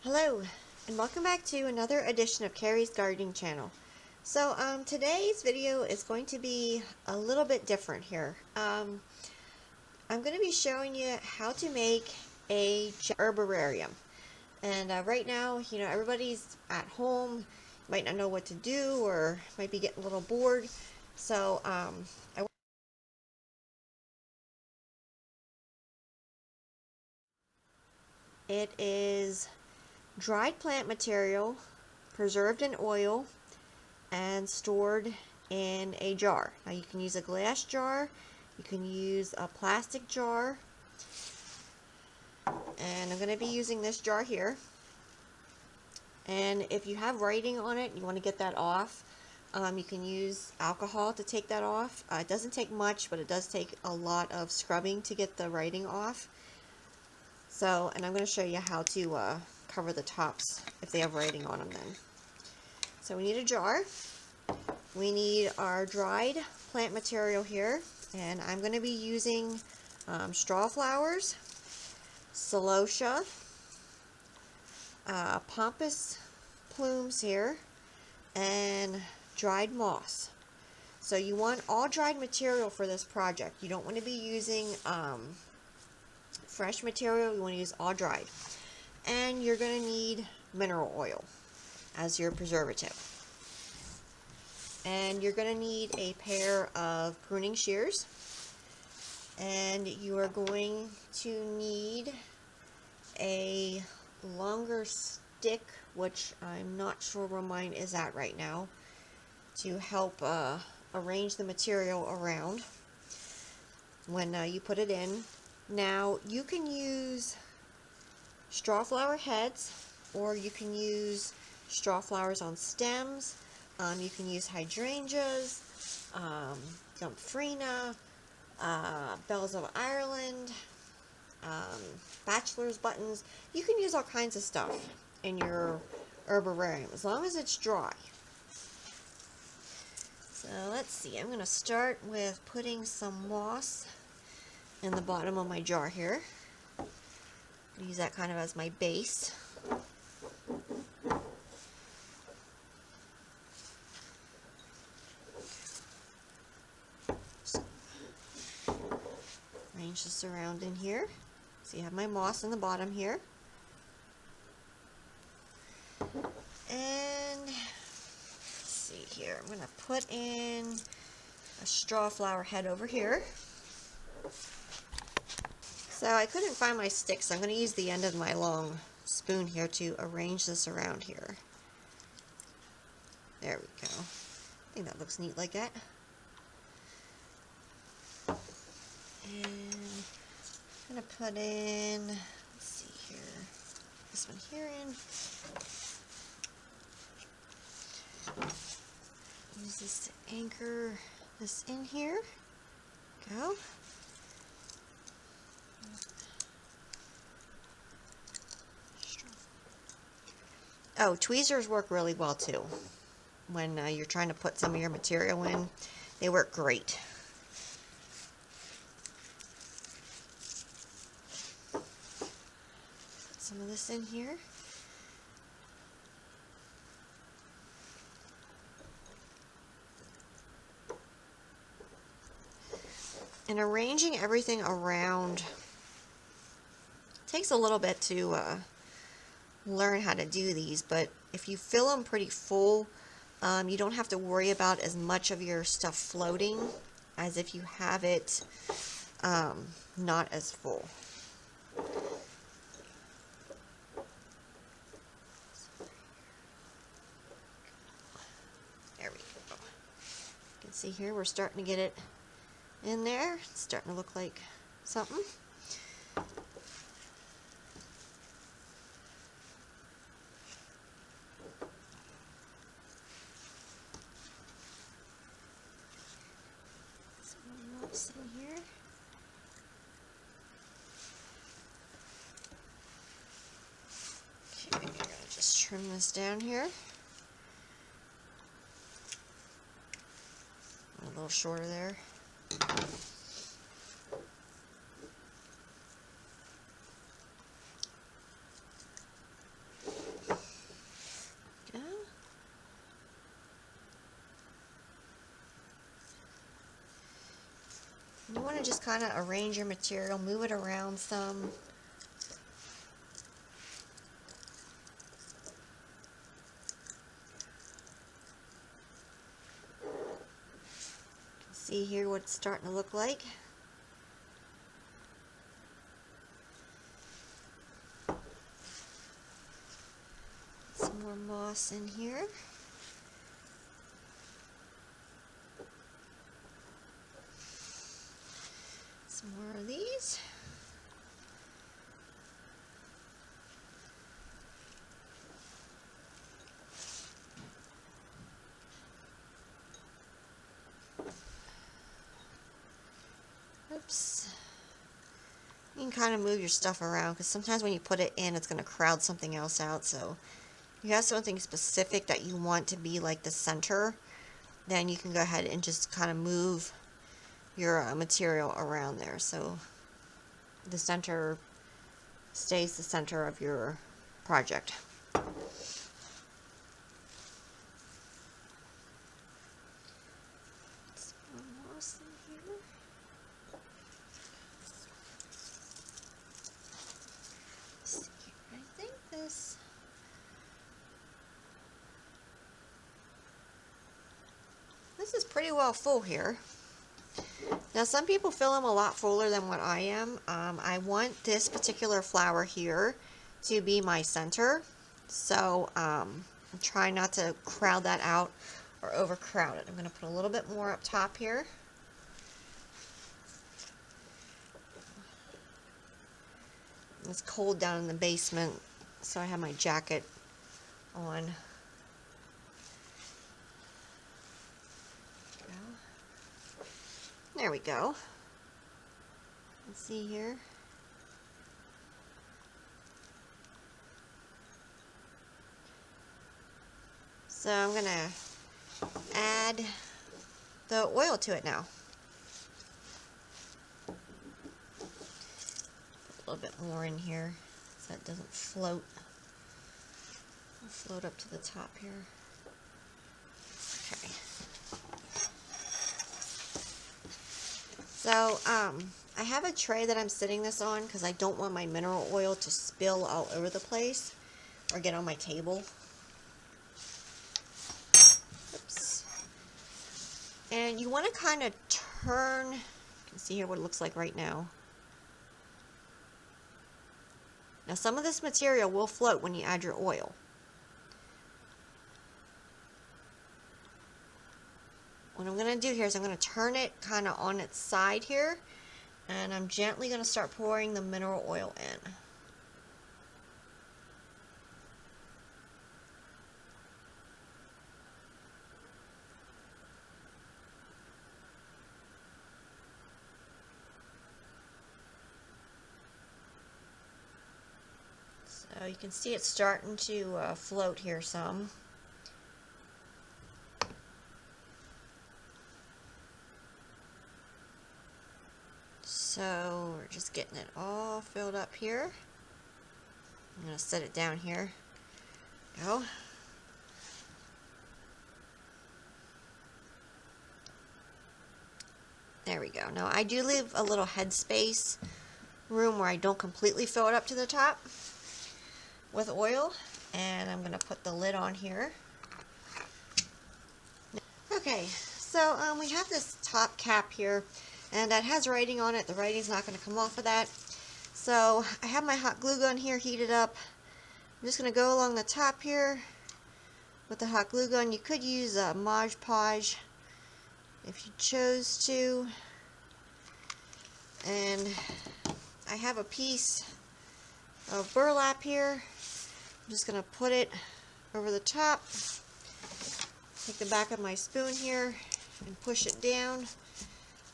Hello, and welcome back to another edition of Carrie's Gardening Channel. So today's video is going to be a little bit different here. I'm going to be showing you how to make a herbarium. And right now, everybody's at home, might not know what to do, or might be getting a little bored. So it is dried plant material, preserved in oil, and stored in a jar. Now you can use a glass jar, you can use a plastic jar, and I'm going to be using this jar here. And if you have writing on it, you want to get that off, you can use alcohol to take that off. It doesn't take much, but it does take a lot of scrubbing to get the writing off. So, and I'm going to show you how to cover the tops if they have writing on them then. So we need a jar. We need our dried plant material here, and I'm going to be using straw flowers, celosia, pampas plumes here, and dried moss. So you want all dried material for this project. You don't want to be using fresh material. You want to use all dried. And you're going to need mineral oil as your preservative. And you're going to need a pair of pruning shears. And you are going to need a longer stick, which I'm not sure where mine is at right now, to help arrange the material around when you put it in. Now you can use straw flower heads, or you can use straw flowers on stems. You can use hydrangeas, Gumfrina, bells of Ireland, bachelor's buttons. You can use all kinds of stuff in your herbarium as long as it's dry. So let's see, I'm going to start with putting some moss in the bottom of my jar here. Use that kind of as my base. So, arrange this around in here. So you have my moss in the bottom here. And let's see here, I'm going to put in a straw flower head over here. So I couldn't find my stick, so I'm going to use the end of my long spoon here to arrange this around here. There we go. I think that looks neat like that. And I'm going to put in, let's see here, this one here in. Use this to anchor this in here. Go. Oh, tweezers work really well too. When you're trying to put some of your material in, they work great. Put some of this in here. And arranging everything around takes a little bit to learn how to do these, but if you fill them pretty full, you don't have to worry about as much of your stuff floating as if you have it not as full. There we go. You can see here we're starting to get it in there. It's starting to look like something. In here. Okay, I'm going to just trim this down here. A little shorter there. want to just kind of arrange your material, move it around some. See here what it's starting to look like. Some more moss in here. Some more of these. Oops. You can kind of move your stuff around because sometimes when you put it in, it's going to crowd something else out. So if you have something specific that you want to be like the center, then you can go ahead and just kind of move your material around there. So the center stays the center of your project. I think this is pretty well full here. Now some people fill them a lot fuller than what I am. I want this particular flower here to be my center, so I'm trying not to crowd that out or overcrowd it. I'm going to put a little bit more up top here. It's cold down in the basement, so I have my jacket on. There we go. Let's see here. So I'm going to add the oil to it now. Put a little bit more in here so it doesn't float. I'll float up to the top here. Okay. So I have a tray that I'm sitting this on because I don't want my mineral oil to spill all over the place or get on my table. Oops. And you want to kind of turn, you can see here what it looks like right now. Now some of this material will float when you add your oil. What I'm going to do here is I'm going to turn it kind of on its side here, and I'm gently going to start pouring the mineral oil in. So you can see it's starting to float here some. So we're just getting it all filled up here. I'm going to set it down here. Go. There we go. Now I do leave a little headspace room where I don't completely fill it up to the top with oil, and I'm going to put the lid on here. Okay, so we have this top cap here, and that has writing on it. The writing's not going to come off of that. So I have my hot glue gun here heated up. I'm just going to go along the top here with the hot glue gun. You could use a Mod Podge if you chose to. And I have a piece of burlap here. I'm just going to put it over the top. Take the back of my spoon here and push it down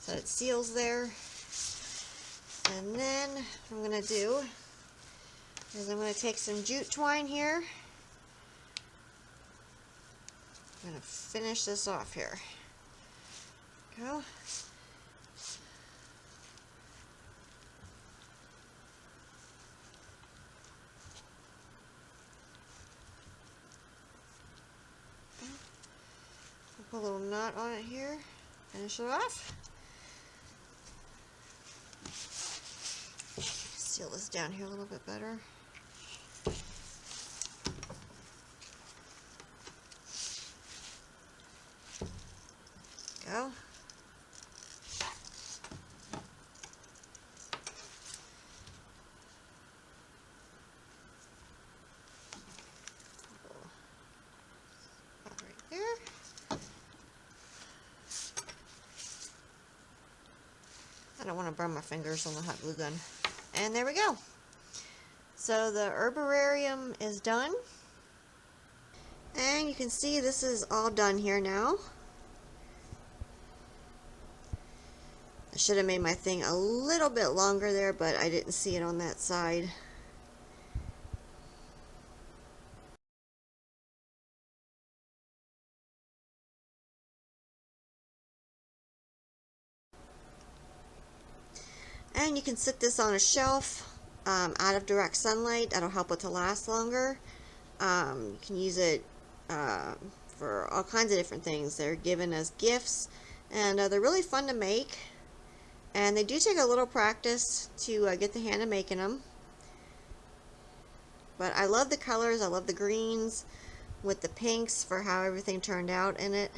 so it seals there. And then what I'm going to do is I'm going to take some jute twine here. I'm going to finish this off here. Go. Put a little knot on it here. Finish it off. seal this down here a little bit better. Go. Right there. I don't want to burn my fingers on the hot glue gun. And there we go. So the herbarium is done. And you can see this is all done here now. I should have made my thing a little bit longer there, but I didn't see it on that side. And you can sit this on a shelf out of direct sunlight. That'll help it to last longer. You can use it for all kinds of different things. They're given as gifts, and they're really fun to make. And they do take a little practice to get the hang of making them. But I love the colors. I love the greens with the pinks for how everything turned out in it.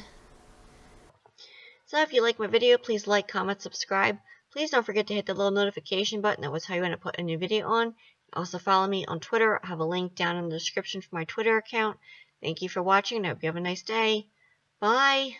So if you like my video, please like, comment, subscribe. Please don't forget to hit the little notification button. That will tell you when I put a new video on. Also follow me on Twitter. I have a link down in the description for my Twitter account. Thank you for watching, and I hope you have a nice day. Bye!